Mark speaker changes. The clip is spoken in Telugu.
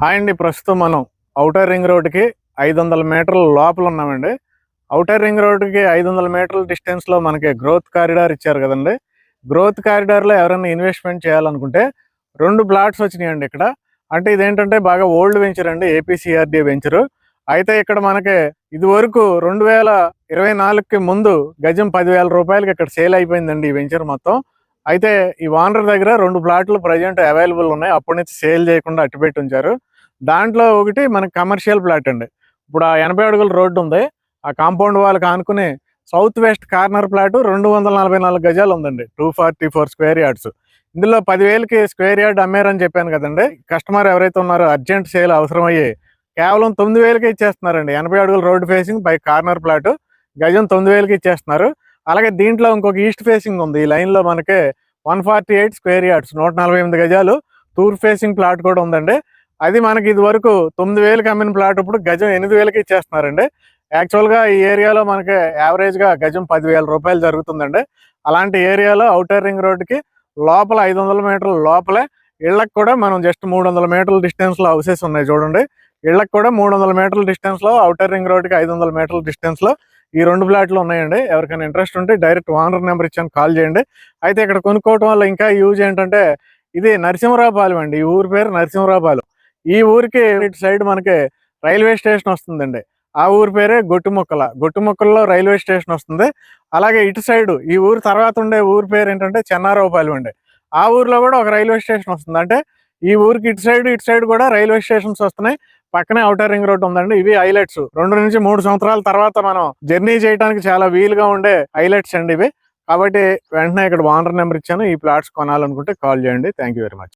Speaker 1: హాయ్ అండి. ప్రస్తుతం మనం ఔటర్ రింగ్ రోడ్డుకి 500 మీటర్ల లోపల ఉన్నామండి. ఔటర్ రింగ్ రోడ్డుకి 500 మీటర్ల డిస్టెన్స్లో మనకి గ్రోత్ కారిడార్ ఇచ్చారు కదండి. గ్రోత్ కారిడార్లో ఎవరైనా ఇన్వెస్ట్మెంట్ చేయాలనుకుంటే 2 ప్లాట్స్ వచ్చినాయండి ఇక్కడ. అంటే ఇదేంటంటే బాగా ఓల్డ్ వెంచర్ అండి, ఏపీసీఆర్డీ వెంచరు. అయితే ఇక్కడ మనకి ఇదివరకు 2024కి ముందు గజం 10,000 రూపాయలకి ఇక్కడ సేల్ అయిపోయిందండి ఈ వెంచర్ మొత్తం. అయితే ఈ ఓనర్ దగ్గర 2 ప్లాట్లు ప్రజెంట్ అవైలబుల్ ఉన్నాయి. అప్పటి నుంచి సేల్ చేయకుండా అట్టుపెట్టి ఉంచారు. దాంట్లో ఒకటి మనకి కమర్షియల్ ప్లాట్ అండి. ఇప్పుడు ఆ 80 అడుగుల రోడ్డు ఉంది, ఆ కాంపౌండ్ వాళ్ళకి ఆనుకుని సౌత్ వెస్ట్ కార్నర్ ప్లాట్ 244 గజాలు ఉందండి, 244 స్క్వేర్ యార్డ్స్. ఇందులో 10,000కి స్క్వేర్ యార్డ్ అమ్మారని చెప్పాను కదండి. కస్టమర్ ఎవరైతే ఉన్నారో అర్జెంట్ సేల్ అవసరమయ్యి కేవలం 9,000కి ఇచ్చేస్తున్నారండి. 80 అడుగుల road facing by corner plot గజం 9,000కి ఇచ్చేస్తున్నారు. అలాగే దీంట్లో ఇంకొక ఈస్ట్ ఫేసింగ్ ఉంది. ఈ లైన్లో మనకి 148 స్క్వేర్ యార్డ్స్ 148 గజాలు తూర్పు ఫేసింగ్ ప్లాట్ కూడా ఉందండి. అది మనకి ఇది వరకు 9,000కి అమ్మిన ప్లాట్ ఇప్పుడు గజం 8,000కి ఇచ్చేస్తున్నారండి. యాక్చువల్గా ఈ ఏరియాలో మనకి యావరేజ్గా గజం 10,000 రూపాయలు జరుగుతుందండి. అలాంటి ఏరియాలో ఔటర్ రింగ్ రోడ్డుకి లోపల 500 మీటర్ల లోపలే ఇళ్ళకి కూడా మనం జస్ట్ 300 మీటర్ల డిస్టెన్స్లో హౌసెస్ ఉన్నాయి చూడండి. ఇళ్ళకి కూడా 300 మీటర్ల డిస్టెన్స్లో, ఔటర్ రింగ్ రోడ్డుకి 500 మీటర్ల డిస్టెన్స్లో ఈ 2 ప్లాట్లు ఉన్నాయండి. ఎవరికైనా ఇంట్రెస్ట్ ఉంటే డైరెక్ట్ ఓనర్ నెంబర్ ఇచ్చాను, కాల్ చేయండి. అయితే ఇక్కడ కొనుక్కోవటం వల్ల ఇంకా యూజ్ ఏంటంటే, ఇది నరసింహరావుపాలెం అండి. ఈ ఊరి పేరు నరసింహరావుపాలెం. ఈ ఊరికి ఇటు సైడ్ మనకి రైల్వే స్టేషన్ వస్తుందండి. ఆ ఊరి పేరే గొట్టుముక్కల. గొట్టుముక్కల్లో రైల్వే స్టేషన్ వస్తుంది. అలాగే ఇటు సైడ్ ఈ ఊరు తర్వాత ఉండే ఊరి పేరు ఏంటంటే చెన్నారావుపాలెం అండి. ఆ ఊరిలో కూడా ఒక రైల్వే స్టేషన్ వస్తుంది. అంటే ఈ ఊరికి ఇటు సైడ్ కూడా రైల్వే స్టేషన్స్ వస్తున్నాయి. పక్కనే ఔటర్ రింగ్ రోడ్ ఉందండి. ఇవి హైలైట్స్. 2 నుంచి 3 సంవత్సరాల తర్వాత మనం జర్నీ చేయడానికి చాలా వీలుగా ఉండే హైలైట్స్ అండి ఇవి. కాబట్టి వెంటనే ఇక్కడ ఓనర్ నెంబర్ ఇచ్చాను. ఈ ప్లాట్స్ కొనాలనుకుంటే కాల్ చేయండి. Thank you very much.